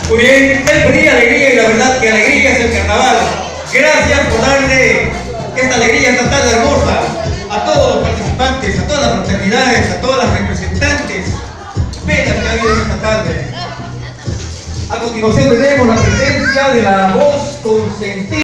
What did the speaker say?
Muy bien, es feliz alegría y la verdad que alegría es el carnaval. Gracias por darle esta alegría esta tarde hermosa a todos los participantes, a todas las fraternidades, a todas las representantes bellas que ha habido esta tarde. A continuación tenemos la presencia de la voz consentida.